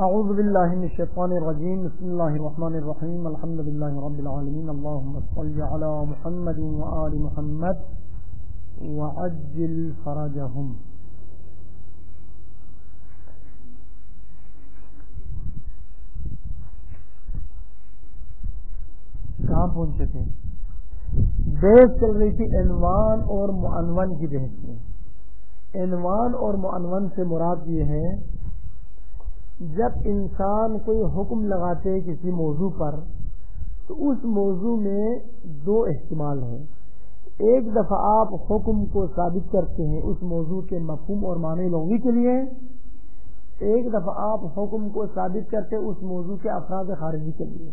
اعوذ باللہ من الشیطان الرجیم بسم اللہ الرحمن الرحیم الحمد للہ رب العالمین اللہم صل علی محمد وآل محمد وعجل فرجہم. کہاں پہنچے تھے؟ بحث چل رہی تھی عنوان اور معنون کی بحث میں. عنوان اور معنون سے مراد یہ ہے جب انسان کوئی حکم لگاتے ہیں کسی موضوع پر تو اس موضوع میں دو احتمال ہیں. ایک دفعہ آپ حکم کو ثابت کرتے ہیں اس موضوع کے مفہوم اور معنی لغوی کے لیے، ایک دفعہ آپ حکم کو ثابت کرتے ہیں اس موضوع کے افراد خارجی کے لیے.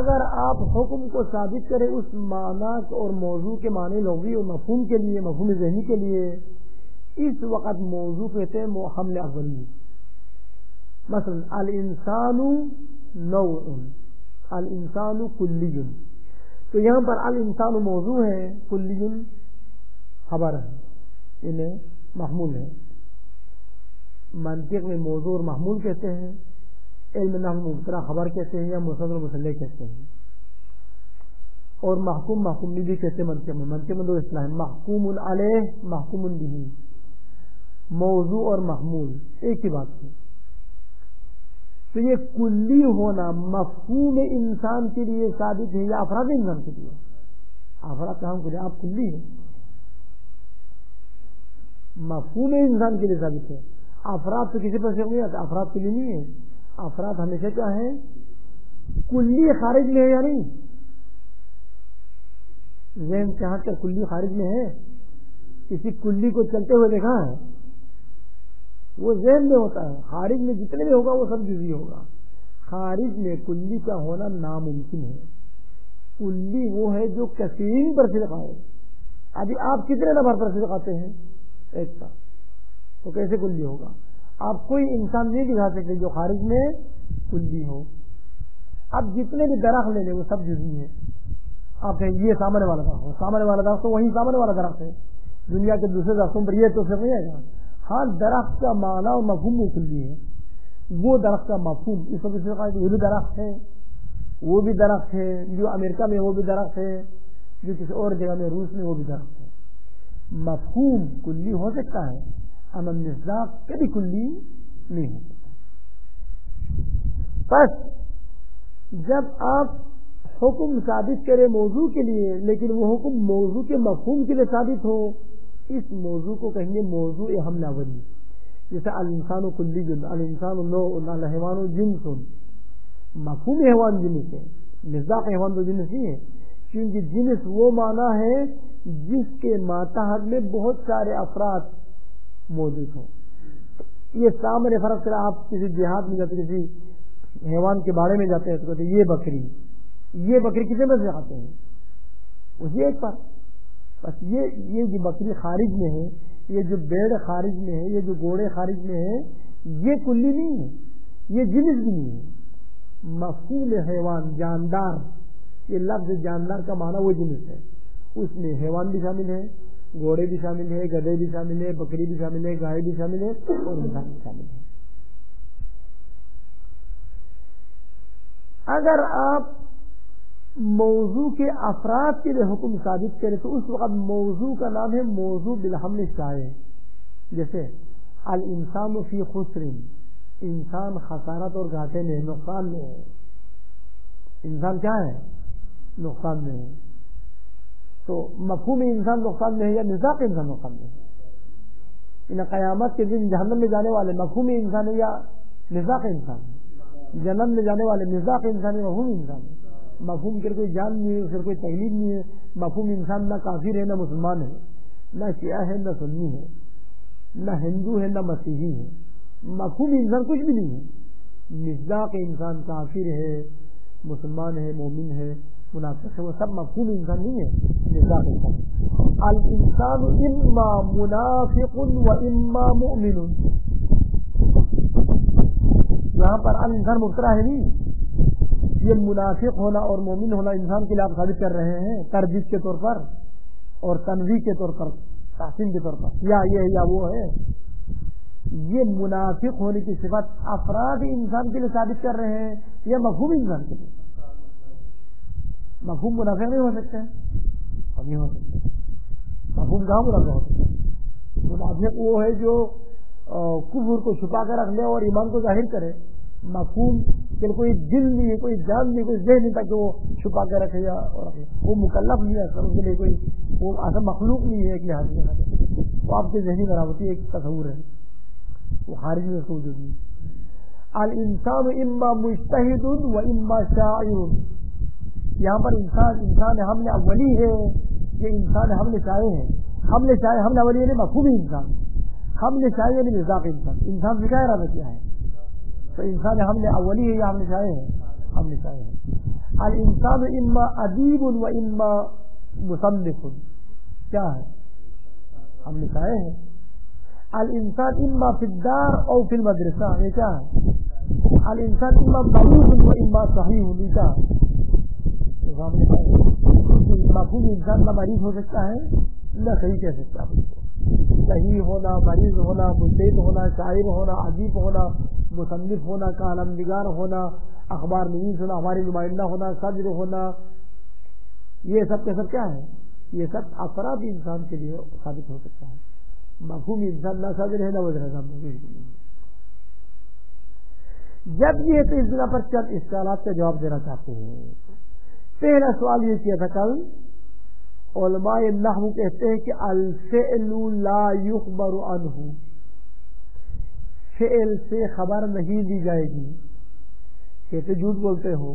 اگر آپ حکم کو ثابت کریں اس معنی اور موضوع کے معنی لغوی اور مفہوم کے لیے، مفہوم ذہنی کے لیے، اس وقت موضوع کہتے ہیں حمل اولی. مثلا الانسان نوع، الانسان کلی، تو یہاں پر الانسان موضوع ہے، کلی خبر ہے، انہیں محمول ہے. منطق میں موضوع اور محمول کہتے ہیں، علم نحو مبتدا خبر کہتے ہیں یا مصدر و مسلح کہتے ہیں. اور محکوم محکوم بھی کہتے ہیں. منطق میں دو اصطلاح ہیں، محکوم علیہ محکوم بہ. موضوع اور محمول ایک ہی بات ہے. تو یہ کلی ہونا مفہوم انسان کے لیے ثابت ہے یا افراد انسان کے لیے؟ افراد کام کرے آپ کلی ہیں، مفہوم انسان کے لیے ثابت ہے. افراد تو کسی پر سے نہیں آتا، افراد کے لیے نہیں ہے. افراد ہمیشہ کیا ہے؟ کلی خارج میں ہے یا نہیں؟ ذہن سے ہٹ کر کلی خارج میں ہے؟ کسی کلی کو چلتے ہوئے دیکھا ہے؟ وہ ذہن میں ہوتا ہے. خارج میں جتنے بھی ہوگا وہ سب جزوی ہوگا. خارج میں کلی کا ہونا ناممکن ہے. کلی وہ ہے جو کثیر پر صدقہ ہے. ابھی آپ کتنے نمبر پر صدقہ آتے ہیں؟ ایک کا، تو کیسے کلی ہوگا؟ آپ کوئی انسان نہیں دکھا سکتے جو خارج میں کلی ہو. اب جتنے بھی درخت لے لیں وہ سب جزوی ہے. آپ کہیں یہ سامنے والا درخت ہو، سامنے والا درخت تو وہی سامنے والا درخت ہے. دنیا کے دوسرے درختوں پر یہ تو صرف نہیں آئے گا. ہاں درخت کا معنی اور مفہوم وہ کلی ہے. وہ درخت کا مفہوم اس وقت وہ بھی درخت ہے، وہ بھی درخت ہے، جو امریکہ میں وہ بھی درخت ہے، جو کسی اور جگہ میں روس میں وہ بھی درخت ہے. مفہوم کلی ہو سکتا ہے، اما مصداق کبھی کلی نہیں ہو سکتا. بس جب آپ حکم ثابت کریں موضوع کے لیے لیکن وہ حکم موضوع کے مفہوم کے لیے ثابت ہو، اس موضوع کو کہیں گے موضوع حمل اولی. جیسے الانسان کلی جن، الانسان نوع، الحیوان جنس. مفہوم حیوان جنس ہے، مصداق حیوان تو جنس ہی ہے، کیونکہ جنس وہ معنی ہے جس کے ماتحت میں بہت سارے افراد موجود ہوں. یہ سامنے فرق کرا. آپ کسی دیہات میں جاتے، کسی حیوان کے بارے میں جاتے ہیں تو کہتے ہیں یہ بکری کتنے میں سے آتے ہیں؟ اسی ایک پر. بس یہ جو بکری خارج میں ہے، یہ جو بیڑ خارج میں ہے، یہ جو گھوڑے خارج میں ہے، یہ کلی نہیں ہے، یہ جنس بھی نہیں ہے. مفہوم حیوان جاندار، یہ لفظ جاندار کا معنی وہ جنس ہے. اس میں حیوان بھی شامل ہے، گھوڑے بھی شامل ہے، گدھے بھی شامل ہے، بکری بھی شامل ہے، گائے بھی شامل ہے اور انسان بھی شامل ہے. اگر آپ موضوع کے افراد کے لیے حکم ثابت کریں تو اس وقت موضوع کا نام ہے موضوع بالحمل شائع. جیسے الانسان فی خسر، انسان خسارت اور گھاٹے میں، نقصان میں ہے. انسان کیا ہے؟ نقصان میں ہے. تو مفہوم انسان نقصان میں ہے یا مصداق انسان نقصان میں ہے؟ ان قیامت کے دن جہنم میں جانے والے مفہوم انسان ہے یا مصداق انسان ہے؟ جنت میں جانے والے مصداق انسان ہے، مفہوم انسان ہے. مفہوم کے کوئی جان نہیں ہے، اس کوئی تکلیف نہیں ہے. مفہوم انسان نہ کافر ہے نہ مسلمان ہے، نہ شیعہ ہے نہ سنی ہے، نہ ہندو ہے نہ مسیحی ہے. مفہوم انسان کچھ بھی نہیں ہے. مصداق انسان کافر ہے، مسلمان ہے، مومن ہے، منافق ہے، وہ سب مفہوم انسان نہیں ہے، مصداق انسان. الانسان اما منافق و اما مؤمن. یہاں پر الانسان مبتدا ہے نہیں، یہ منافق ہونا اور مومن ہونا انسان کے لیے آپ ثابت کر رہے ہیں تردید کے طور پر اور تنویع کے طور پر، تحسین کے طور پر، یا یہ یا وہ ہے. یہ منافق ہونے کی صفت افراد انسان کے لیے ثابت کر رہے ہیں یا مفہوم انسان کے لیے؟ مفہوم منافق نہیں ہو سکتا ہے، نہیں ہو سکتا. مفہوم کہاں منافق ہو سکتا ہے؟ منافق وہ ہے جو کفر کو چھپا کر رکھ لے اور ایمان کو ظاہر کرے. مفہوم کہ کوئی دل نہیں ہے، کوئی جان نہیں، کوئی ذہن نہیں تاکہ وہ چھپا کر رکھے یا رکھے. وہ مکلف نہیں ہے، اس کے لیے کوئی وہ ایسا مخلوق نہیں ہے ایک لحاظ سے. وہ آپ کے ذہنی برابری ایک تصور ہے، وہ خارج میں اس کو وجود نہیں. الانسان اما مجتہد و اما شاعر. یہاں پر انسان حمل اولی ہے، یہ انسان حمل شائع ہے. حمل اولی یعنی مفہومی انسان، حمل شائع یعنی مزاق انسان. انسان سے کیا ارادہ کیا ہے؟ تو انسان حمل اولی ہے یا حمل شائع ہے؟ حمل شائع ہے. الانسان اما ادیب و اما مصنف. کیا ہے؟ حمل شائع ہے. الانسان اما فی الدار او فی المدرسہ. یہ کیا ہے؟ الانسان اما مریض و اما صحیح. یہ کیا ہے؟ مفہوم انسان نہ مریض ہو سکتا ہے نہ صحیح کہہ سکتا ہے. صحیح ہونا، مریض ہونا، مجتہد ہونا، شاعر ہونا، ادیب ہونا، مصنف ہونا، کالم نگار ہونا، اخبار نویس ہونا، ہماری نمائندہ ہونا، صدر ہونا، یہ سب کے سب کیا ہے؟ یہ سب افراد انسان کے لیے ثابت ہو سکتا ہے. مفہوم انسان نہ صدر ہے نہ وزیر اعظم. جب یہ تو اس بنا پر چند اشکالات کا جواب دینا چاہتے ہیں. پہلا سوال یہ کیا تھا کل، علماء نحو کہتے ہیں کہ الفعل لا یخبر عنہ، فعل سے خبر نہیں دی جائے گی. کہتے جھوٹ بولتے ہو،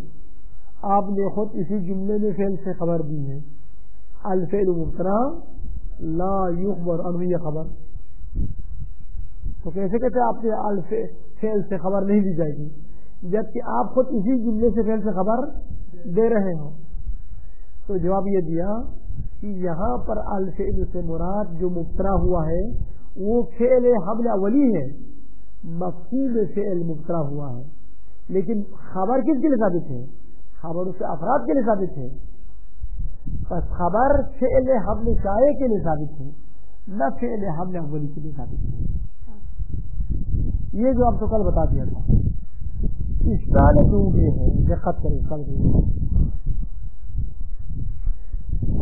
آپ نے خود اسی جملے میں فعل سے خبر دی ہے. الفعل مبتدا لا یخبر عنہ، یہ خبر. تو کیسے کہتے آپ نے فعل سے خبر نہیں دی جائے گی جبکہ آپ خود اسی جملے سے فعل سے خبر دے رہے ہوں؟ تو جواب یہ دیا کہ یہاں پر الفعل سے مراد جو مبتدا ہوا ہے وہ فعل حمل اولی ہے، مفہوم فعل مبتدا ہوا ہے. لیکن خبر کس کے لیے ثابت ہے؟ خبر اس افراد کے لیے ثابت ہے. بس خبر فعل حمل شائع کے لیے ثابت ہے، نہ فعل حمل اولی کے لیے ثابت ہے. یہ جو آپ کو کل بتا دیا تھا. اشکال دور یہ ہے، دقت کریں. کل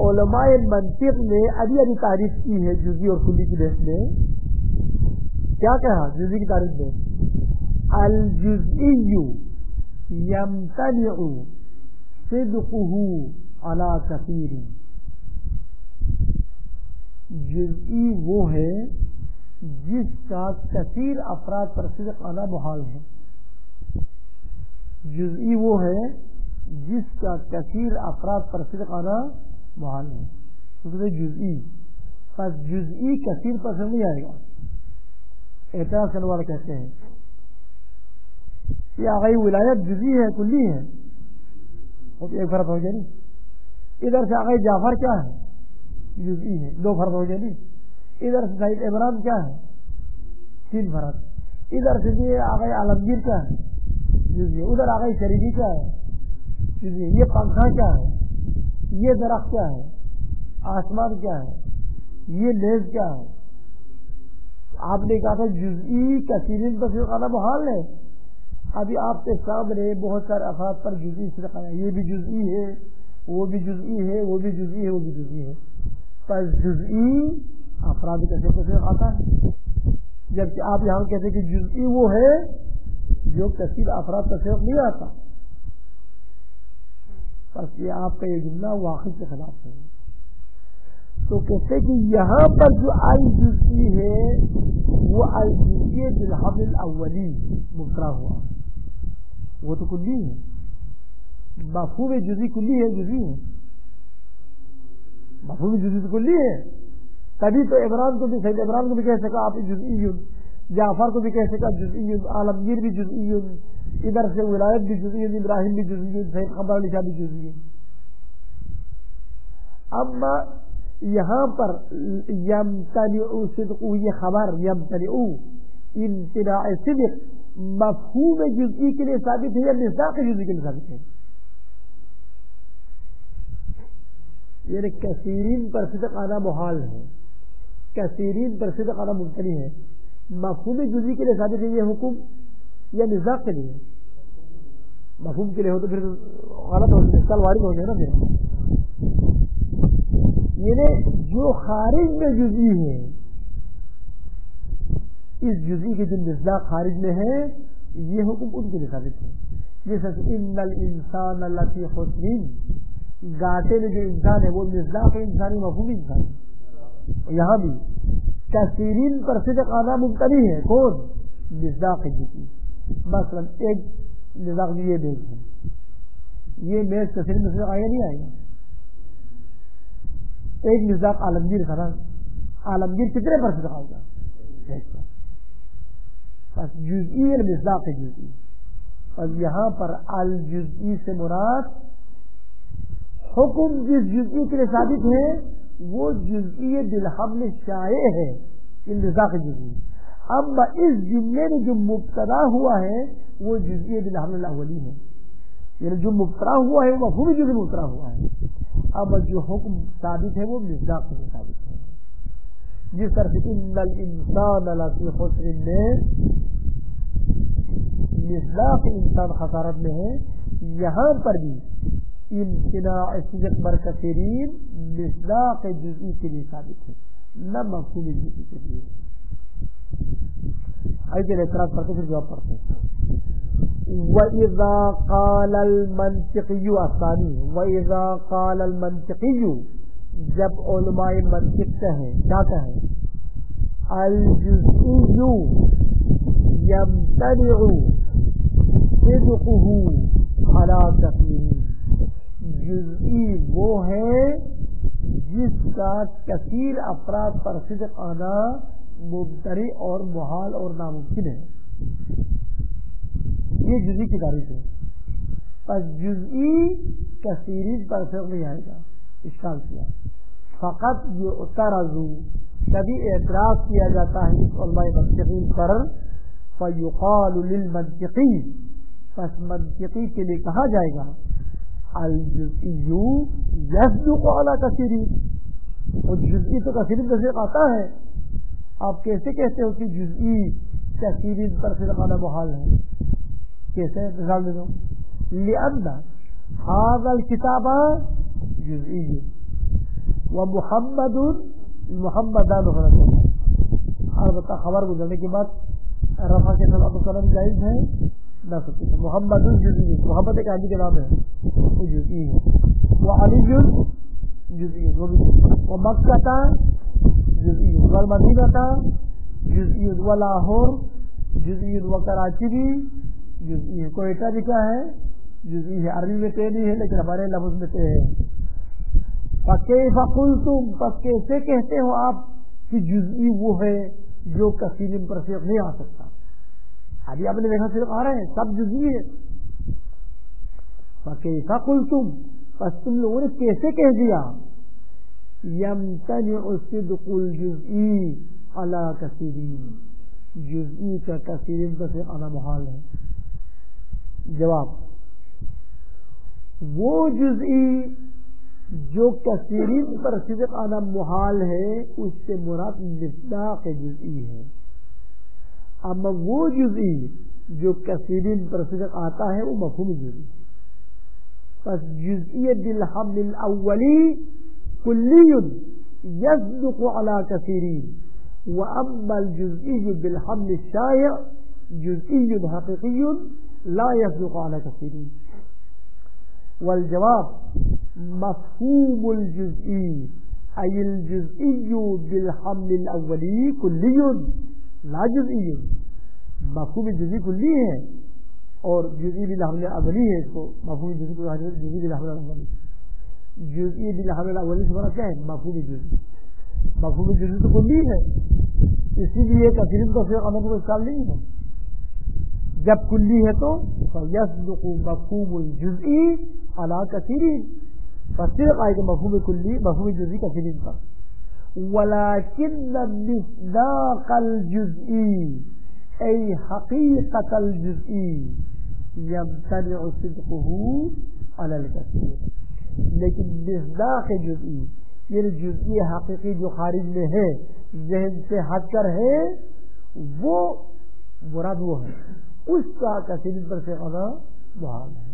علماء منطق نے ابھی تعریف کی ہے جزئی اور کلی کی بحث میں. کیا کہا جزئی کی تعریف میں؟ الجزئی یمتنع صدقه علی کثیر. جزئی وہ ہے جس کا کثیر افراد پر صدق آنا محال ہے. جزئی وہ ہے جس کا کثیر افراد پر صدق آنا محال ہے. جزئی بس جزئی کثیر پر سے نہیں آئے گا. اعتراض کرنے والے کہتے ہیں کہ آگئی ولایت جزئی ہے کلی ہے. ایک فرق ہو گیا نہیں. ادھر سے آگئی جعفر کیا ہے؟ جزئی ہے. دو فرق ہو گیا نہیں. ادھر سے سعید عمران کیا ہے؟ تین فرق. ادھر سے آگئی عالمگیر کیا ہے؟ جزئی. ادھر آگئی شریفی کیا ہے؟ جزئی. یہ پنکھا کیا ہے؟ یہ درخت کیا ہے؟ آسمان کیا ہے؟ یہ لیز کیا ہے؟ آپ نے کہا تھا جزئی کثیرین پر صدق آنا محال ہے. ابھی آپ کے سامنے بہت سارے افراد پر جزئی صدق آیا. یہ بھی جزئی ہے، وہ بھی جزئی ہے، وہ بھی جزئی ہے، وہ بھی جزئی ہے. پر جزئی افراد کثیر پر صدق آتا ہے. جبکہ آپ یہاں کہتے ہیں کہ جزئی وہ ہے جو کثیر افراد پر صدق نہیں آتا. بس یہ آپ کا یہ جملہ واقع کے خلاف ہے. تو کہتے کہ یہاں پر جو الجزئی ہے وہ الجزئی بالحمل الاولی مبتدا ہوا، وہ تو کلی ہے. مفہوم جزئی کلی ہے، جزئی ہے. مفہوم جزئی تو کلی ہے. تبھی تو عمران کو بھی سید عمران کو بھی کہہ سکا آپ جزئی، جعفر کو بھی کہہ سکا جزئی، عالمگیر بھی جزئی، ادھر سے ولایت بھی جزئی، ابراہیم بھی جزئی، سید قمر علی شاہ بھی جزئی. اما یہاں پر یمتنع صدق، یہ خبر یمتنع امتناع صدق مفہوم جزئی کے لیے ثابت ہے یا مصداق جزئی کے لیے ثابت ہے؟ یعنی کثیرین پر صدق آنا محال ہے، کثیرین پر صدق آنا ممکن ہے. مفہوم جزئی کے لیے ثابت ہے یہ حکم یا مصداق کے لیے؟ مفہوم کے لیے ہو تو پھر غلط ہو گیا، کل وارد ہو گیا نا پھر. یعنی جو خارج میں جزئی ہے، اس جزئی کے جو مصداق خارج میں ہے، یہ حکم ان کے لیے ثابت ہے. جیسے ان الانسان لفی خسر، گاٹے میں جو انسان ہے وہ مصداق انسانی مفہوم انسان ہے. یہاں بھی کثیرین پر صدق آنا ممتنی ہے، کون؟ مصداق جزئی. مثلا ایک مصداق یہ میز ہے، یہ میز کثیر میں صدق آیا نہیں آئے گا. ایک مصداق عالمگیر تھا نا، عالمگیر کتنے پر صدق آئے گا؟ ایک پر. بس جزئی اور مصداق جزئی. اور یہاں پر الجزئی سے مراد حکم جس جزئی کے لیے ثابت ہے وہ جزئی بالحمل شائع ہے، مصداق جزئی. اب اس جملے میں جو مبتدا ہوا ہے وہ جزئی بالحمل الاولی ہے، یعنی جو مبتدا ہوا ہے وہ مفہوم جزئی مبتدا ہوا ہے. اب جو حکم ثابت ہے وہ مصداق سے ثابت ہے. جس طرح سے ان الانسان لفی خسر میں مصداق انسان خسارت میں ہے، یہاں پر بھی امتناع صدق بر کثیرین مصداق جزئی کے لیے ثابت ہے، نہ مفہوم جزئی کے لیے. آئیے اعتراض کرتے پھر جواب پڑھتے ہیں. وَإِذَا قَالَ الْمَنْطِقِيُّ الثَّانِي، وَإِذَا قَالَ الْمَنْطِقِيُّ، جب علماء منطق کہیں، کیا کہیں؟ الجزئی یمتنع صدقہ علی کثیر، جزئی وہ ہے جس کا کثیر افراد پر صدق آنا ممتنع اور محال اور ناممکن ہے. یہ جزئی کی تعریف ہے. پس جزئی کثیرین پر صدق نہیں آئے گا. اشکال کیا فقط یعترض، کبھی اعتراض کیا جاتا ہے اس علماء منطقین پر. فیقال للمنطقی، پس منطقی کے لیے کہا جائے گا الجزئی یصدق علی کثیرین، اور جزئی تو کثیرین پر صدق آتا ہے. آپ کیسے کہتے ہو کہ جزئی کثیرین پر صدق آنا محال ہے؟ کیسے؟ مثال دے دو. لأن هذا الكتاب جزئی ومحمد محمدان فرد. البتہ خبر گزرنے کے بعد رفع کے ساتھ مقرر جائز ہے نہ سکتے. محمد جزئی، محمد ایک آدمی کا نام ہے وہ جزئی ہے. وعلی جزئی، وہ بھی. ومکہ جزئی، والمدینہ جزئی، ولاہور جزئی، وکراچی بھی جزئی ہے. کوئٹہ بھی کیا ہے؟ جزئی ہے. عربی میں تے نہیں ہے لیکن ہمارے لفظ میں تے ہے. فَكَيْفَ قُلْتُمْ، پس کیسے کہتے ہو آپ کہ جزئی وہ ہے جو کثیرین پر صدق نہیں آ سکتا؟ ابھی آپ نے دیکھا صدق آ رہے ہیں، سب جزئی ہے. فَكَيْفَ قُلْتُمْ، پس تم لوگوں نے کیسے کہہ دیا یمتنع صدق الجزئی علی کثیرین، جزئی کا کثیرین پر صدق آنا محال ہے. جواب، وہ جزئی جو کثیرین پر صدق آنا محال ہے اس سے مراد مصداق جزئی ہے. اما وہ جزئی جو کثیرین پر صدق آتا ہے وہ مفہوم جزئی. پس جزئی بالحمل الاولی کلی یصدق علی کثیرین، واما الجزئی بالحمل الشائع جزئی حقیقی لا يصدق على كثيرين. والجواب مفهوم الجزئی أي الجزئی بالحمل الأولی کلی لا جزئی. مفہوم جزئی کلی ہے اور جزئی بالحمل الاولی ہے. اس کو مفہوم جزئی بالحمل الاولی، جزئی بالحمل الاولی سے مراد کیا ہے؟ مفہوم جزئی. مفہوم جزئی تو کلی ہے، اسی لیے کثیرین کا صدق آنا کوئی اشکال نہیں ہے. جب کلی ہے تو یصدق مفہوم الجزئی علی کثیرین، پس صدق آئے گا مفہوم کلی مفہوم جزئی کثیرین پر. ولكن مصداق الجزئی ای حقیقت الجزئی یمتنع صدقہ علی الکثیر. لیکن مصداق جزئی یعنی جزئی حقیقی جو خارج میں ہے، ذہن سے ہٹ کر ہے، وہ مراد وہ ہے، اس کا کثیر پر سے قضا محال ہے.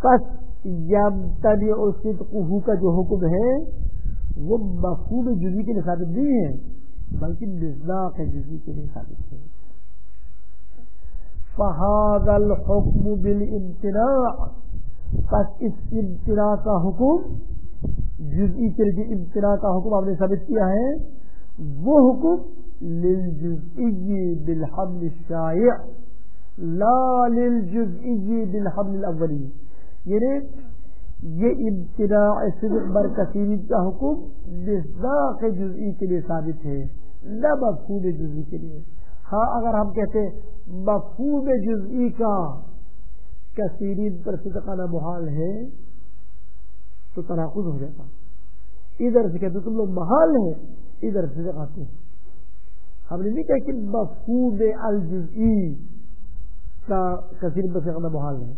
پس یبتدع صدقہ کا جو حکم ہے وہ مفہوم جزئی کے لیے ثابت نہیں ہے بلکہ مصداق جزئی کے لیے ثابت ہے. فہذا الحکم بالامتناع، پس اس امتناع کا حکم جزئی کے لیے امتناع کا حکم آپ نے ثابت کیا ہے، وہ حکم للجزئی بالحمل الشائع لا للجزئی بالحمل الاولی، یعنی یہ امتناع صدق بر کثیری کا حکم مصداق جزئی کے لیے ثابت ہے نہ مفہوم جزئی کے لیے. ہاں اگر ہم کہتے مفہوم جزئی کا کثیری پر صدق آنا محال ہے تو تناقض ہو جاتا. ادھر سے کہتے تم لوگ محال ہیں، ادھر سے صدق آتے ہیں. ہم نے نہیں کہا کہ مفہوم الجزئی کا کثیر پر صدق آنا محال ہے،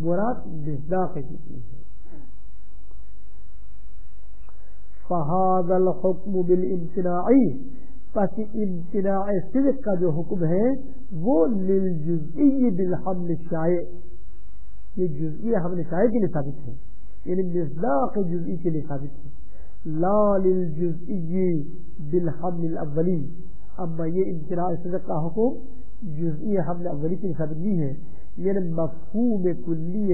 مراد مصداق جزئی ہے. فہذا الحکم بالامتناع، پس امتناع صدق کا جو حکم ہے وہ للجزئی بالحمل الشائع، یہ جزئی حمل شائع کے لیے ثابت ہے، یعنی مصداق جزئی کے لیے ثابت ہے، لا للجزئی بالحمل الاولی. اما یہ امتناع صدق کا حکم جزئی حمل اولی کے لیے ثابت نہیں ہے، یعنی مفہوم کلی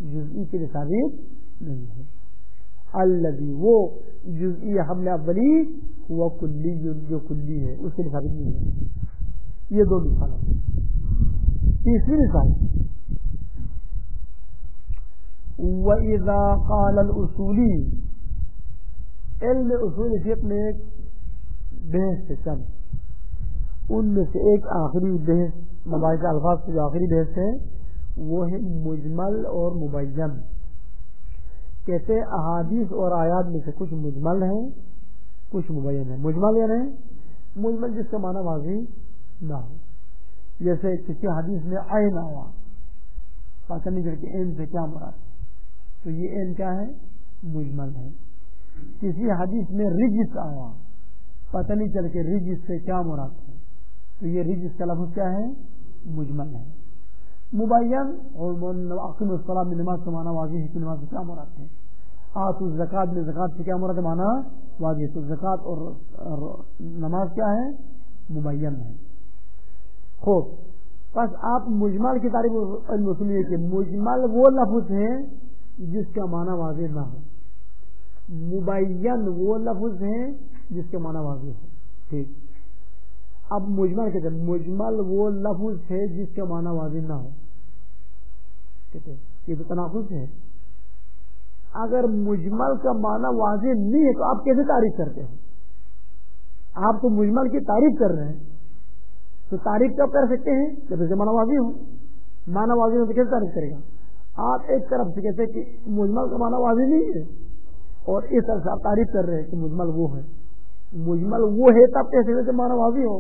جزئی کے لیے ثابت نہیں ہے. الذی، وہ جزئی حمل اولی ہوا کلی، جو کلی ہے اس کے لیے ثابت نہیں ہے. یہ دو مثال ہیں. تیسری مثال، وَإِذَا قَالَ الْأُصُولِي، علم اصول فقہ میں ایک بحث ہے چند، ان میں سے ایک آخری بحث مباحث الفاظ کی جو آخری بحث ہے وہ ہے مجمل اور مبین. کہتے ہیں احادیث اور آیات میں سے کچھ مجمل ہیں کچھ مبین ہیں. مجمل یعنی مجمل جس کا معنی واضح نہ ہو، جیسے کسی حدیث میں عین آیا، پتہ نہیں چل کے عین سے کیا مراد ہے تو یہ عین کیا ہے؟ مجمل ہے. کسی حدیث میں رجس آیا، پتہ نہیں چل کے رجس سے کیا مراد ہے تو یہ رجس کا لفظ کیا ہے؟ مجمل ہے. مبین اور اقیم الصلاۃ میں نماز کا معنی واضح ہے کہ نماز سے کیا مراد ہے. آتوا الزکات میں زکات سے کیا مراد ہے معنی واضح ہے، تو زکات اور نماز کیا ہے؟ مبین ہے. خوب، پس آپ مجمل کی تعریف سنیے کہ مجمل وہ لفظ ہے جس کا معنی واضح نہ ہو، مبین وہ لفظ ہے جس کا معنی واضح ہے. ٹھیک، اب مجمل کہتے ہیں مجمل وہ لفظ ہے جس کا معنی واضح نہ ہو. کہتے ہیں یہ تو تناقض ہے. اگر مجمل کا معنی واضح نہیں ہے تو آپ کیسے تعریف کرتے ہیں؟ آپ تو مجمل کی تعریف کر رہے ہیں تو تعریف کب کر سکتے ہیں؟ جب اسے معنی واضح ہو. معنی واضح ہو تو کیسے تعریف کرے گا؟ آپ ایک طرف سے کہتے ہیں کہ مجمل کا معنی واضح نہیں ہے اور اس طرح سے آپ تعریف کر رہے ہیں کہ مجمل وہ ہے. مجمل وہ ہے تب کیسے ویسے معنی واضح ہو؟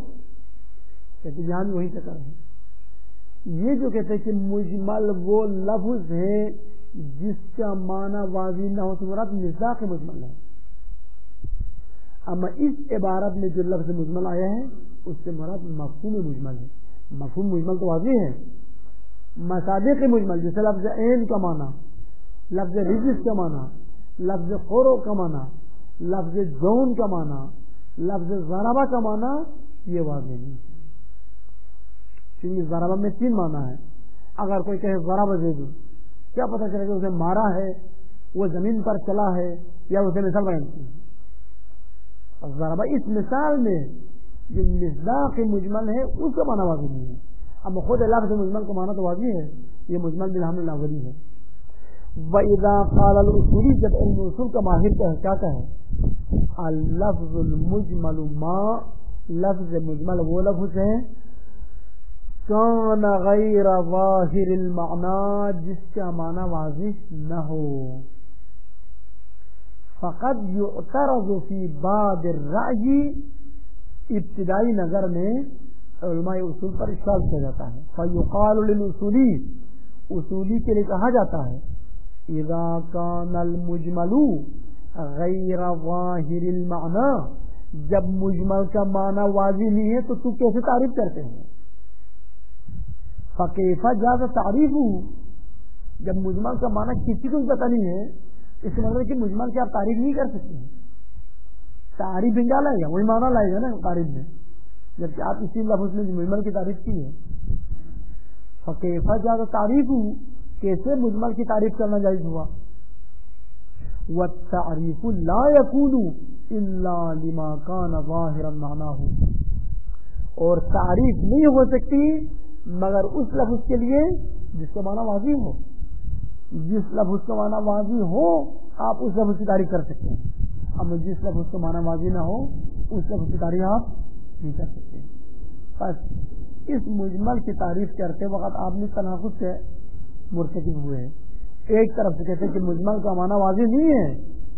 کہتے یہاں بھی وہی چکر ہے. یہ جو کہتے ہیں کہ مجمل وہ لفظ ہے جس کا معنی واضح نہ ہو تو مراد مصداق مجمل ہے. اما اس عبارت میں جو لفظ مجمل آیا ہے اس سے مراد مفہوم مجمل ہے. مفہوم مجمل تو واضح ہے. مصادیق مجمل جیسے لفظ عین کا معنی، لفظ رجس کا معنی، لفظ خورو کا معنی، لفظ جون کا معنی، لفظ ضربہ کا معنی، یہ واضح نہیں ہے کیونکہ ضربہ میں 3 معنی ہے. اگر کوئی کہے ضربہ زید، کیا پتہ چلے کہ اسے مارا ہے، وہ زمین پر چلا ہے یا اسے مثال بیان کی ہے. ضربہ اس مثال میں جو مصداق مجمل ہے اس کا معنی واضح نہیں ہے. اب خود لفظ مجمل کا معنی تو واضح ہے، یہ مجمل بالحمل الاولی ہے. وَإِذَا قَالَ الْأُصُولِي، جب علم اصول کا ماہر کیا کہے اللفظ المجمل ما، لفظ مجمل وہ لفظ ہے کان غیر ظاہر المعنی، جس کا معنی واضح نہ ہو. فقد یعترض فی باب الرأی، ابتدائی نظر میں علماء اصول پر اشکال کیا جاتا ہے. فیقال للأصولی، اصولی کے لیے کہا جاتا ہے اذا کان المجمل غیر ظاہر المعنی، جب مجمل کا معنی واضح نہیں ہے تو کیسے تعریف کرتے ہیں؟ فکیف جاز تعریف، جب مجمل کا معنی کسی کو پتہ نہیں ہے اس کا مطلب کہ مجمل کی آپ تعریف نہیں کر سکتے ہیں. تعریف بھی کیا لائے گا؟ وہی معنی لائے گا نا تعریف میں، جبکہ آپ اسی لفظ میں مجمل کی تعریف کی ہے. فکیف جاز تعریف، کیسے مجمل کی تعریف کرنا جائز ہوا؟ والتعریف لا يكون الا لما كان ظاهرا معناه، اور تعریف نہیں ہو سکتی مگر اس لفظ کے لیے جس کا معنی واضح ہو. جس لفظ کا معنی واضح ہو آپ اس لفظ کی تعریف کر سکتے ہیں، اب جس لفظ کا معنی واضح نہ ہو اس لفظ کی تعریف آپ نہیں کر سکتے. بس اس مجمل کی تعریف کرتے وقت آپ نے تناقض سے مرتکب ہوئے ہیں. ایک طرف سے کہتے ہیں کہ مجمل کا معنی واضح نہیں ہے،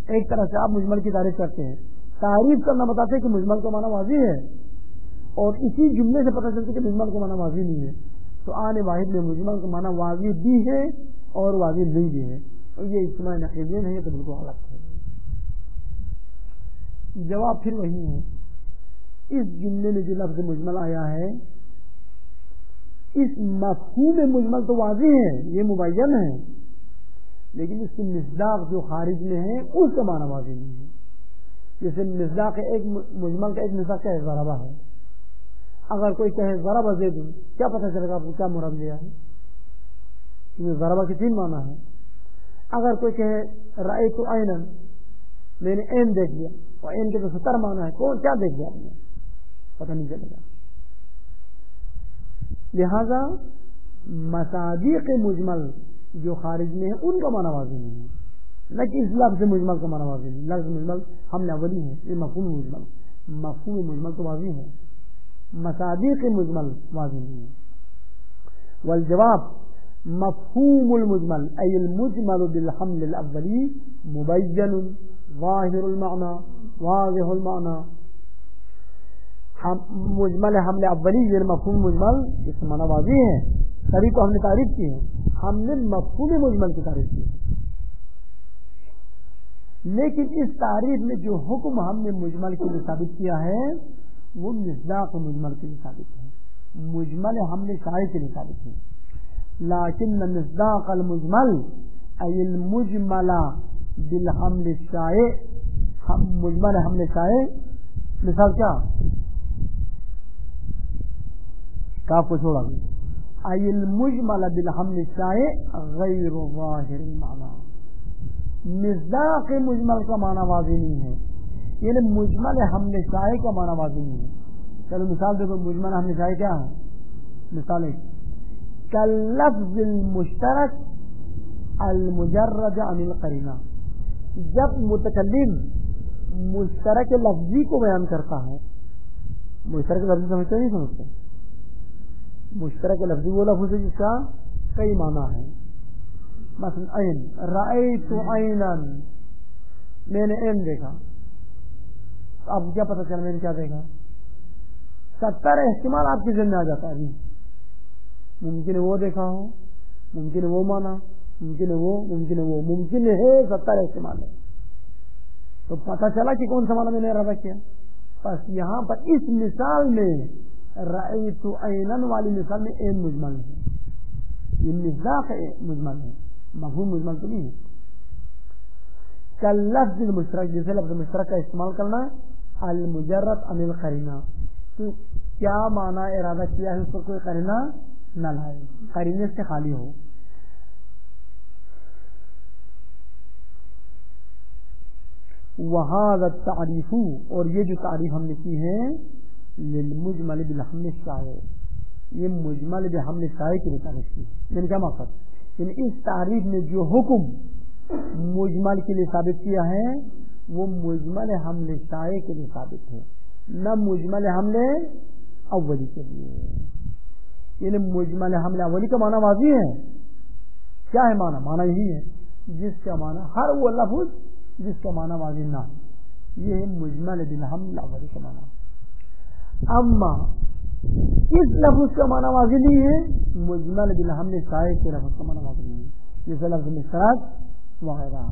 ایک طرف سے آپ مجمل کی تعریف کرتے ہیں. تعریف کرنا بتاتے ہیں کہ مجمل کا معنی واضح ہے، اور اسی جملے سے پتہ چلتا ہے کہ مجمل کا معنی واضح نہیں ہے. تو آنے واحد میں مجمل کا معنی واضح بھی ہے اور واضح نہیں بھی ہے، اور یہ اجتماع نقیضین ہے، یہ تو بالکل غلط ہے. جواب پھر وہی ہے، اس جملے میں جو لفظ مجمل آیا ہے اس مفہوم مجمل تو واضح ہے، یہ مبین ہے، لیکن اس کی مصداق جو خارج میں ہے اس کا معنی واضح نہیں ہے. جیسے مصداق ایک مجمل کا ایک مصداق کیا ہے؟ ضربہ ہے. اگر کوئی کہے ضربہ زید، کیا پتہ چلے گا آپ کو کیا مراد لیا ہے؟ ضربہ کی تین معنی ہے. اگر کوئی کہے رأیت عینا، میں نے عین دیکھ لیا، اور عین کے تو 70 معنی ہے، کون کیا دیکھ لیا آپ نے؟ پتہ نہیں چلے گا. لہذا مصادیق مجمل جو خارج میں ہے ان کا معنی واضح نہیں ہے، نہ کہ اس لفظ مجمل کا معنی واضح نہیں. لفظ مجمل ہم نے اولی ہے، یہ مفہوم مجمل، مفہوم مجمل تو واضح ہے، مصادیق مجمل واضح نہیں ہے. والجواب مفہوم المجمل ای المجمل بالحمل الاولی مبین ظاہر المعنی واضح المعنی. مجمل حمل اولی یہ مفہوم مجمل جس کا معنی واضح ہے، تبھی تو ہم نے تعریف کی ہے، ہم نے مفہوم مجمل کی تعریف کی ہے. لیکن اس تعریف میں جو حکم ہم نے مجمل کے لیے ثابت کیا ہے وہ مصداق مجمل کے لیے ثابت ہے، مجمل حمل شائع کے لیے ثابت ہے. لیکن مصداق المجمل ای المجمل بالحمل الشائع، مجمل حمل شائع مثال کیا؟ کاف کو چھوڑا گیا. ای المجمل بالحمل الشائع غیر ظاہر المعنی، مصداق مجمل کا معنی واضح نہیں ہے، یعنی مجمل حمل شائع کا معنی واضح نہیں ہے. چلو مثال دیکھو، مجمل حمل شائع کیا ہے؟ مثال ایک کاللفظ المشترک المجرد عن القرینہ، جب متکلم مشترک لفظی کو بیان کرتا ہے. مشترک لفظی سمجھتے نہیں سمجھتے؟ مشترک لفظی وہ لفظ ہے جس کا کئی معنی ہے. مثلا عین، رأیت عینا، میں نے عین دیکھا. آپ کو کیا پتہ چلا میں نے کیا دیکھا؟ 70 احتمال آپ کے ذہن میں آ جاتا ہے. ممکن ہے وہ دیکھا ہو، ممکن ہے وہ مانا، ممکن ہے وہ، ممکن ہے وہ، ممکن ہے 70 احتمال ہے. تو پتہ چلا کہ کون سا مانا میں نے رفع کیا. بس یہاں پر اس مثال میں رأیت عینا والی مثال میں عین مجمل ہے، یہ مصداق مجمل ہے، مفہوم مجمل تو نہیں ہے. کاللفظ المشترک، جیسے لفظ مشترک کا استعمال کرنا المجرد عن القرینہ، تو کیا معنی ارادہ کیا ہے اس پر کوئی قرینہ نہ لائے، قرینے سے خالی ہو. وہذا التعریف، اور یہ جو تعریف ہم نے کی ہے للمجمل بالحمل الشائع، یہ مجمل بحمل الشائع کی تعریف کی. یعنی کیا مقصد؟ یعنی اس تعریف میں جو حکم مجمل کے لیے ثابت کیا ہے وہ مجمل حمل شائع کے لیے ثابت ہے، نہ مجمل حمل اولی کے لیے. یعنی مجمل حمل اولی کا معنی واضح ہے. کیا ہے معنی؟ معنی یہی ہے جس کا معنی ہر وہ لفظ جس کا معنی واضح نہ ہو، یہ ہے مجمل بالحمل اولی کا معنی. اما اس لفظ کا معنی واضح نہیں ہے، مجمل بالحمل شائع کے لفظ کا معنی واضح نہیں ہے، جیسے لفظ مشترک وغیرہ.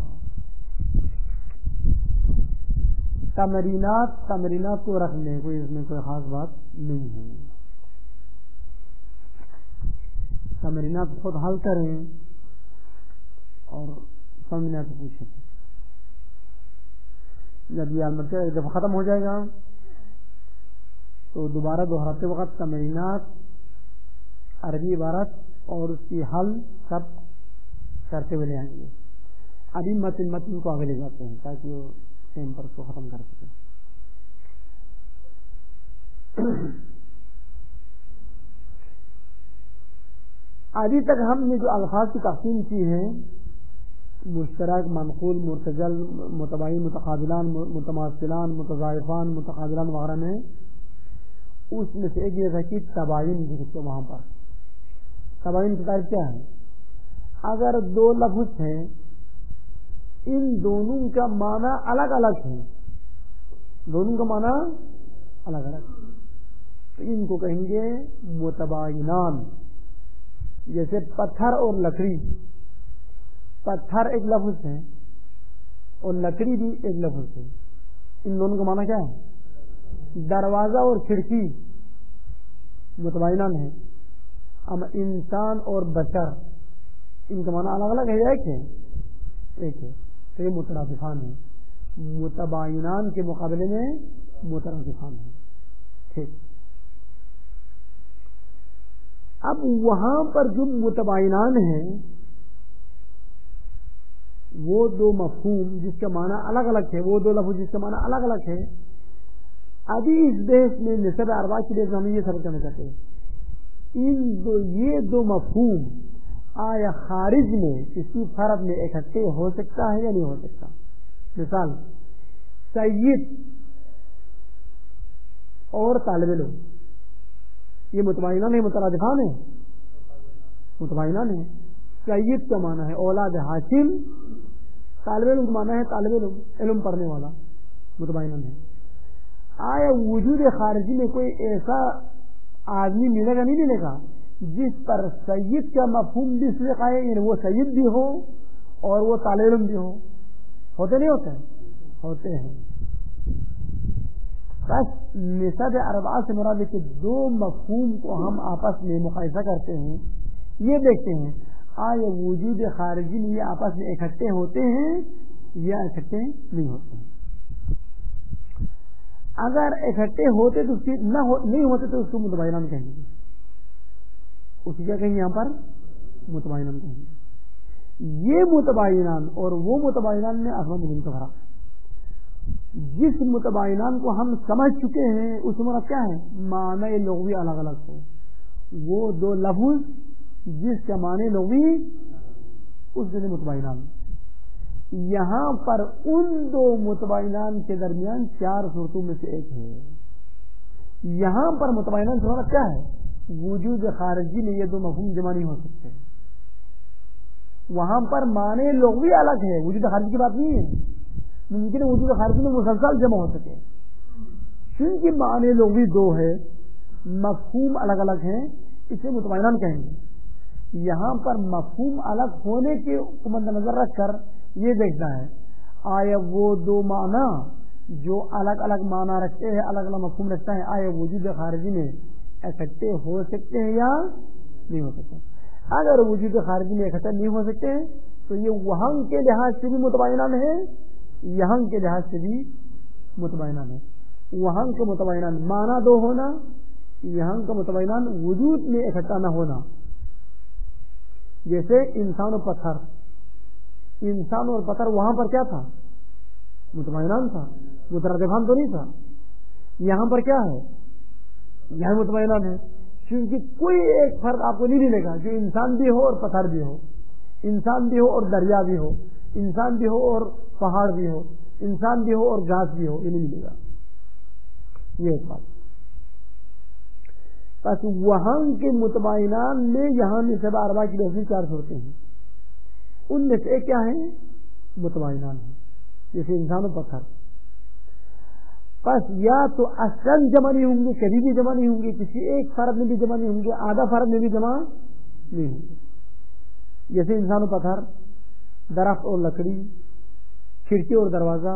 تمرینات کو رکھ لیں، کوئی اس میں کوئی خاص بات نہیں ہے. تمرینات خود حل کریں اور سمجھنے سے پوچھیں. جب یہ المرتبہ ایک دفعہ ختم ہو جائے گا تو دوبارہ دہراتے وقت تمرینات، عربی عبارت اور اس کی حل سب کرتے ہوئے لے آئیں گے. ابھی متن کو آگے لے جاتے ہیں تاکہ وہ سیم پر اس کو ختم کر سکیں. ابھی تک ہم نے جو الفاظ کی تقسیم کی ہے، مشترک، منقول، مرتجل، متباین، متقابلان، متماثلان، متضاعفان، متقابلان وغیرہ میں، اس میں سے ایک یہ ہے کہ تباین جس کو وہاں پر تباین کی تعریف کیا ہے؟ اگر دو لفظ ہیں ان دونوں کا معنی الگ الگ ہے، دونوں کا معنی الگ الگ ہے، تو ان کو کہیں گے متباینان. جیسے پتھر اور لکڑی، پتھر ایک لفظ ہے اور لکڑی بھی ایک لفظ ہے، ان دونوں کا معنی کیا ہے؟ دروازہ اور کھڑکی متباینان ہے. اب انسان اور بشر، ان کا معنی الگ الگ ہے یا ایک ہے؟ ایک ہے. تو یہ مترادفان ہے. متباینان کے مقابلے میں مترادفان ہے. ٹھیک. اب وہاں پر جو متباینان ہیں وہ دو مفہوم جس کا معنی الگ الگ ہے، وہ دو لفظ جس کا معنی الگ الگ ہے. ابھی اس بحث میں نسب اربع کی بحث میں ہم یہ سبق کرنا چاہتے ہیں، یہ دو مفہوم آیا خارج میں کسی فرد میں اکٹھے ہو سکتا ہے یا نہیں ہو سکتا؟ مثال سید اور طالب علم، یہ متباینان ہے مترادفان ہے؟ متباینان ہے. سید کا معنی ہے اولاد حاصل، طالب علم کا معنی ہے طالب علم، علم پڑھنے والا، متباینان ہے. آیا وجود خارجی میں کوئی ایسا آدمی ملے گا؟ نہیں ملے گا جس پر سید کا مفہوم بھی صدق آئے، یعنی وہ سید بھی ہو اور وہ طالب علم بھی ہو. ہوتے نہیں ہوتے؟ ہوتے ہیں. بس نسب اربعہ سے مراد ہے کہ دو مفہوم کو ہم آپس میں مقایسہ کرتے ہیں، یہ دیکھتے ہیں آیا وجود خارجی میں یہ آپس میں اکٹھے ہوتے ہیں یا اکٹھے نہیں ہوتے ہیں. اگر اکٹھے ہوتے تو نہیں ہوتے تو اس کو متباینان کہیں گے. اس کیا کہیں یہاں پر؟ متباینان کہیں گے. یہ متباینان اور وہ متباینان میں آسمان زمین کا فرق ہے. جس متباینان کو ہم سمجھ چکے ہیں اس میں کیا ہے؟ معنی لغوی الگ الگ ہو. وہ دو لفظ جس کا معنی لغوی اس کے متباینان. یہاں پر ان دو متباینان کے درمیان چار صورتوں میں سے ایک ہے. یہاں پر متباینان سے مراد کیا ہے؟ وجود خارجی میں یہ دو مفہوم جمع نہیں ہو سکتے. وہاں پر معنی لغوی الگ ہے، وجود خارجی کی بات نہیں ہے. ممکن ہے وجود خارجی میں مسلسل جمع ہو سکے، کیونکہ معنی لغوی دو ہے، مفہوم الگ الگ ہیں، اسے متباینان کہیں گے. یہاں پر مفہوم الگ ہونے کے مد نظر رکھ کر یہ دیکھنا ہے آیا وہ دو معنی جو الگ الگ معنی رکھتے ہیں، الگ الگ مفہوم رکھتا ہے، آیا وجود خارجی میں اکٹھے ہو سکتے ہیں یا نہیں ہو سکتے. اگر وجود خارجی میں اکٹھے نہیں ہو سکتے تو یہ وہاں کے لحاظ سے بھی متباینان ہے، یہاں کے لحاظ سے بھی متباینان ہے. وہاں کے متباینان معنی دو ہونا، یہاں کا متباینان وجود میں اکٹھا نہ ہونا. جیسے انسان اور پتھر، انسان اور پتھر وہاں پر کیا تھا؟ متباینان تھا، مترادفان تو نہیں تھا. یہاں پر کیا ہے؟ یہاں متباینان ہے، کیونکہ کوئی ایک فرق آپ کو نہیں ملے گا جو انسان بھی ہو اور پتھر بھی ہو، انسان بھی ہو اور دریا بھی ہو، انسان بھی ہو اور پہاڑ بھی ہو، انسان بھی ہو اور گھاس بھی ہو، یہ نہیں ملے گا. یہ ایک بات. بس وہاں کے متباینان میں یہاں نسب اربع کی وجہ سے چار صورتیں ہیں. ان میں سے کیا ہے؟ متباینان ہیں، جیسے انسان و پتھر. بس یا تو اصلاً جمع نہیں ہوں گے، کبھی بھی جمع نہیں ہوں گے، کسی ایک فرد میں بھی جمع نہیں ہوں گے، آدھا فرد میں بھی جمع نہیں ہوں گے. جیسے انسان و پتھر، درخت اور لکڑی، کھڑکی اور دروازہ،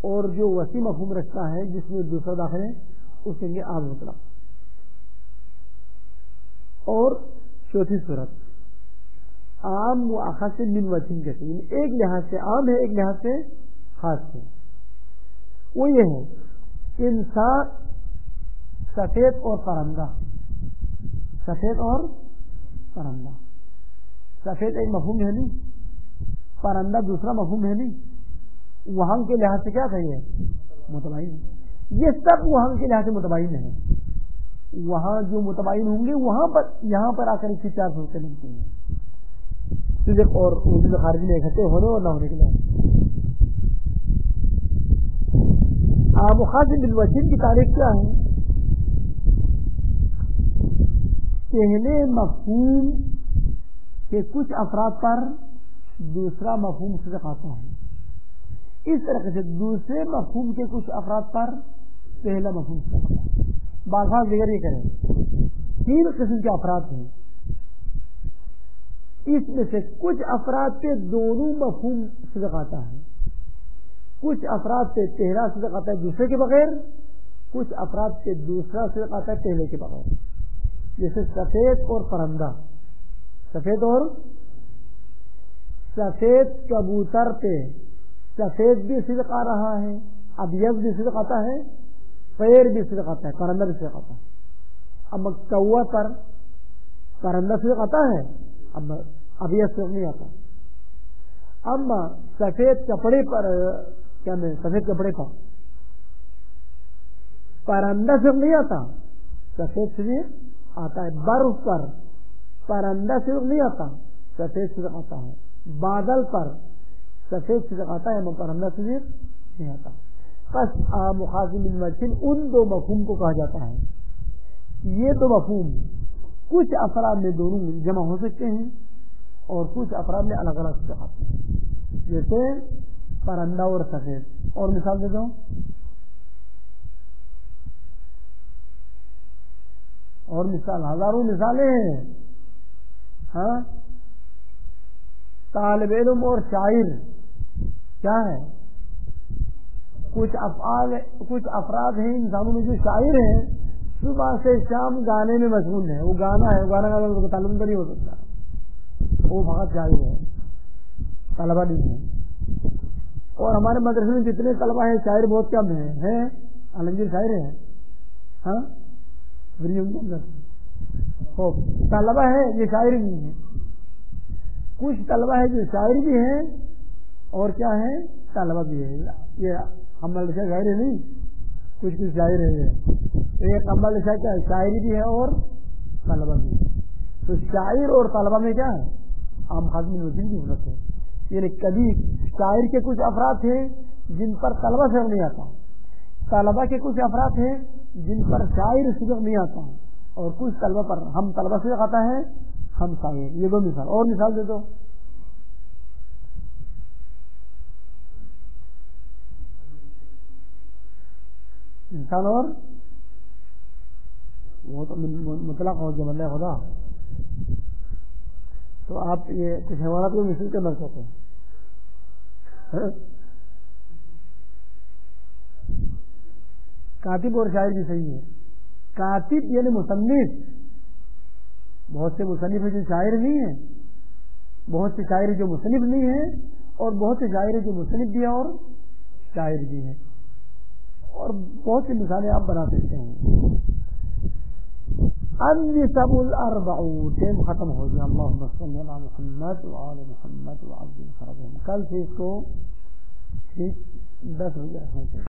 اور جو وسیع مفہوم رکھتا ہے جس میں دوسرا داخل ہے اسے کہیں گے عام مطلق. اور چوتھی صورت عام مؤخذ من وجہ کہتے ہیں، ایک لحاظ سے عام ہے ایک لحاظ سے خاص ہے. وہ یہ ہے انسان سفید اور پرندہ، سفید اور پرندہ. سفید ایک مفہوم ہے نہیں، پرندہ دوسرا مفہوم ہے نہیں. وہاں کے لحاظ سے کیا کہیے متباین. یہ سب وہاں کے لحاظ سے متباین ہے. وہاں جو متباین ہوں گے وہاں پر یہاں پر آ کر اس کی چار صورتیں ملتی ہیں، صدق اور وجود خارجی میں اکٹھے ہونے اور نہ ہونے کے لحاظ. مخاطب بالوجہ کی تعریف کیا ہے؟ پہلے مفہوم کے کچھ افراد پر دوسرا مفہوم صدق آتا ہے، اس طرح سے دوسرے مفہوم کے کچھ افراد پر پہلا مفہوم صدق آتا ہے. بالفاظ دیگر یہ کریں، تین قسم کے افراد ہیں، اس میں سے کچھ افراد پہ دونوں مفہوم صدق آتا ہے، کچھ افراد پہ پہلا صدق آتا ہے دوسرے کے بغیر، کچھ افراد پہ دوسرا صدق آتا ہے پہلے کے بغیر. جیسے سفید اور پرندہ، سفید اور سفید کبوتر پہ سفید بھی صدق آ رہا ہے، ابیض بھی صدق آتا ہے، پیر بھی صدق آتا ہے، پرندہ بھی صدق آتا ہے. اب کوا پر پرندہ صدق آتا ہے، اب ابیض صدق نہیں آتا. اما سفید کپڑے پر کیا میں سفید کپڑے پر پرندہ صدق نہیں آتا، سفید صدق آتا ہے. برف پر پرندہ صدق نہیں آتا، سفید صدق آتا ہے. بادل پر سفید صدق آتا ہے، پرندہ صدق نہیں آتا. بس مخاطب بالوجہ ان دو مفہوم کو کہا جاتا ہے. یہ دو مفہوم کچھ افراد میں دونوں جمع ہو سکتے ہیں اور کچھ افراد میں الگ الگ صدق آتے ہیں، جیسے پرندہ اور سفید. اور مثال دیتا ہوں، اور مثال ہزاروں مثالیں ہیں. ہاں، طالب علم اور شاعر کیا ہے؟ کچھ افراد ہیں انسانوں میں جو شاعر ہیں، صبح سے شام گانے میں مشغول ہیں. وہ گانا ہے، وہ گانا کا تعلق نہیں ہو سکتا، وہ فقط شاعر ہے، طلبہ نہیں ہے. اور ہمارے مدرسے میں جتنے طلبہ ہیں شاعر بہت کم ہیں عالمگیر شاعر ہیں. ہاں طلبہ ہے یہ شاعر نہیں ہے. کچھ طلبہ ہے جو شاعر بھی ہیں اور کیا ہے طلبہ بھی ہے. یہ حمل شاہ شاعر ہے نہیں، کچھ شاعر ہے. ایک حمل شاہ کیا شاعری بھی ہے اور طلبہ بھی ہے. تو شاعر اور طلبہ میں کیا ہے عام خاص کی ضرورت ہے. یعنی کبھی شاعر کے کچھ افراد تھے جن پر طلبہ صدق نہیں آتا، طلبہ کے کچھ افراد ہیں جن پر شاعر صدق نہیں آتا، اور کچھ طلبہ پر ہم طلبہ صدق آتا ہے، ہم شاعر. یہ دو مثال. اور مثال دے دو. انسان اور وہ تو مطلق ہو جو مطلب خدا. تو آپ یہ کچھ حیوانات کو مثال کرنا چاہتے ہیں. کاتب اور شاعر بھی صحیح ہے. کاتب یعنی مصنف. بہت سے مصنف ہیں جو شاعر نہیں ہیں، بہت سے شاعر جو مصنف نہیں ہیں، اور بہت سے شاعر جو مصنف بھی ہیں اور شاعر بھی ہیں. اور بہت سی مثالیں آپ بنا سکتے ہیں. النسب الاربع ٹائم ختم ہو گیا. اللہم صلی علی محمد وآل محمد وعجل فرجهم. کل سے اس کو ٹھیک 10 بجے رکھنا چاہیے.